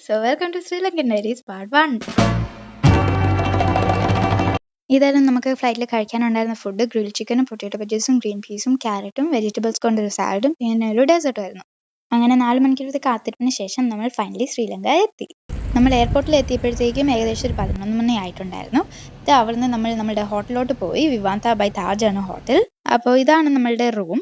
So welcome to Sri Lankan Diaries Part 1. ഇതായിരുന്നു നമുക്ക് ഫ്ലൈറ്റിൽ കഴിക്കാനുണ്ടായിരുന്ന ഫുഡ്. ഗ്രിൽ ചിക്കനും പൊട്ടാറ്റോ ബജ്ജീസും ഗ്രീൻ പീസും ക്യാരറ്റും വെജിറ്റബിൾസ് കൊണ്ടൊരു സാലഡും പിന്നെ ഒരു ഡെസേർട്ടും ആയിരുന്നു. അങ്ങനെ 4 മണിക്കൂറത്തെ കാത്തിരിപ്പിന് ശേഷം നമ്മൾ ഫൈനലി ശ്രീലങ്ക എത്തി. നമ്മൾ എയർപോർട്ടിൽ എത്തിയപ്പോഴത്തേക്കും ഏകദേശം ഒരു 11 മണി ആയിട്ടുണ്ടായിരുന്നു. അവിടുന്ന് നമ്മൾ നമ്മുടെ ഹോട്ടലിലോട്ട് പോയി. വിവാന്ത ബൈ താജ് ആണ് ഹോട്ടൽ. അപ്പോൾ ഇതാണ് നമ്മളുടെ റൂം.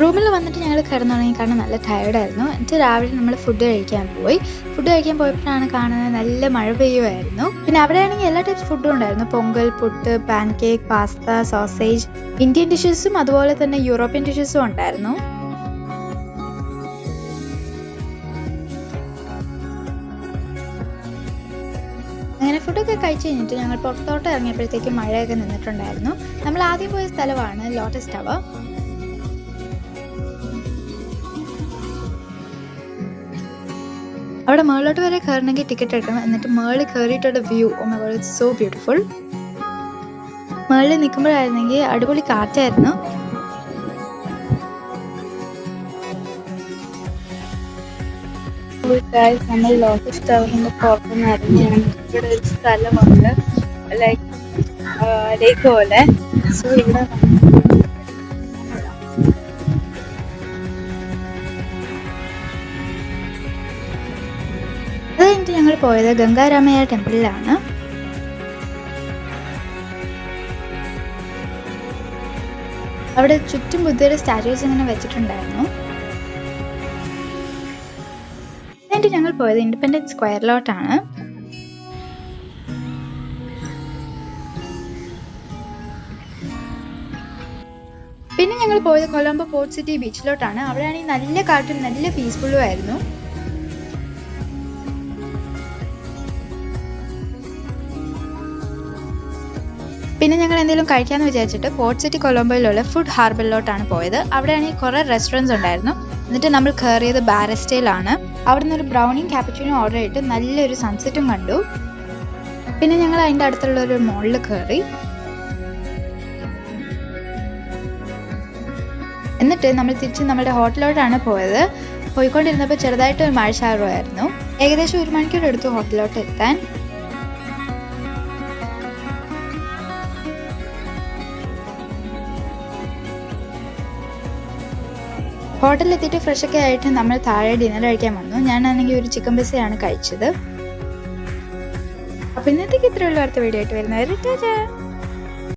റൂമിൽ വന്നിട്ട് ഞങ്ങൾ കിടന്നുറങ്ങി, കാരണം നല്ല ടയർഡായിരുന്നു. എന്നിട്ട് രാവിലെ നമ്മൾ ഫുഡ് കഴിക്കാൻ പോയപ്പോഴാണ് കാണുന്നത് നല്ല മഴ പെയ്യുമായിരുന്നു. പിന്നെ അവിടെയാണെങ്കിൽ എല്ലാ ടൈപ്സ് ഫുഡും ഉണ്ടായിരുന്നു. Pongal, puttu, pancake, pasta, sausage, Indian ഡിഷസും അതുപോലെ തന്നെ യൂറോപ്യൻ ഡിഷസും ഉണ്ടായിരുന്നു. അങ്ങനെ ഫുഡൊക്കെ കഴിച്ച് കഴിഞ്ഞിട്ട് ഞങ്ങൾ പുറത്തോട്ട് ഇറങ്ങിയപ്പോഴത്തേക്കും മഴയൊക്കെ നിന്നിട്ടുണ്ടായിരുന്നു. നമ്മൾ ആദ്യം പോയ സ്ഥലമാണ് ലോട്ടസ് ടവർ. അവിടെ മേളിലോട്ട് വരെ കയറണമെങ്കിൽ ടിക്കറ്റ് എടുക്കണം. എന്നിട്ട് മേളിൽ കയറിയിട്ടുള്ള view, oh my God, it's so beautiful. മേളിൽ നിൽക്കുമ്പോഴായിരുന്നെങ്കിൽ അടിപൊളി കാറ്റായിരുന്നു. നമ്മൾ ലോട്ടസ് ടവറിന്റെ പുറത്തുനിന്ന് ഇറങ്ങിയാണ്. ഇവിടെ ഒരു സ്ഥലമുണ്ട് ലേക്ക് പോലെ. സോ ഇവിടെ അത് കഴിഞ്ഞിട്ട് ഞങ്ങൾ പോയത് ഗംഗാരാമയ്യ ടെമ്പിളിലാണ്. അവിടെ ചുറ്റും ബുദ്ധയുടെ സ്റ്റാച്യൂസ് ഇങ്ങനെ വെച്ചിട്ടുണ്ടായിരുന്നു. എന്നിട്ട് ഞങ്ങൾ പോയത് ഇൻഡിപെൻഡൻസ് സ്ക്വയറിലോട്ടാണ്. പിന്നെ ഞങ്ങൾ പോയത് കൊളംബോ പോർട്ട് സിറ്റി ബീച്ചിലോട്ടാണ്. അവിടെയാണെങ്കിൽ നല്ല കാറ്റും നല്ല പീസ്ഫുള്ളും ആയിരുന്നു. പിന്നെ ഞങ്ങൾ എന്തെങ്കിലും കഴിക്കാമെന്ന് വിചാരിച്ചിട്ട് പോർട്ട് സിറ്റി കൊളംബോയിലുള്ള ഫുഡ് ഹാർബറിലോട്ടാണ് പോയത്. അവിടെയാണെങ്കിൽ കുറേ റെസ്റ്റോറൻറ്റ്സ് ഉണ്ടായിരുന്നു. എന്നിട്ട് നമ്മൾ കയറിയത് ബാരസ്റ്റയിലാണ്. അവിടെ നിന്ന് ഒരു ബ്രൗണിയും ക്യാപ്പച്ചിനോ ഓർഡർ ചെയ്തിട്ട് നല്ലൊരു സൺസെറ്റും കണ്ടു. പിന്നെ ഞങ്ങൾ അതിൻ്റെ അടുത്തുള്ള ഒരു മോളിൽ കയറി. എന്നിട്ട് നമ്മൾ തിരിച്ച് നമ്മുടെ ഹോട്ടലിലോട്ടാണ് പോയത്. പോയിക്കൊണ്ടിരുന്നപ്പോൾ ചെറുതായിട്ട് ഒരു മഴ ചാറുമായിരുന്നു. ഏകദേശം 1 മണിക്കൂർ എടുത്തു ഹോട്ടലിലോട്ട് എത്താൻ. ഹോട്ടലിലെത്തിയിട്ട് ഫ്രഷൊക്കെ ആയിട്ട് നമ്മൾ താഴെ ഡിന്നർ കഴിക്കാൻ വന്നു. ഞാനാണെങ്കിൽ ഒരു ചിക്കൻ പിസയാണ് കഴിച്ചത്. അപ്പോൾ ഇന്നത്തേക്ക് ഇത്രയുള്ള അടുത്ത വീഡിയോ ആയിട്ട് വരുന്നവർ ടാറ്റാ.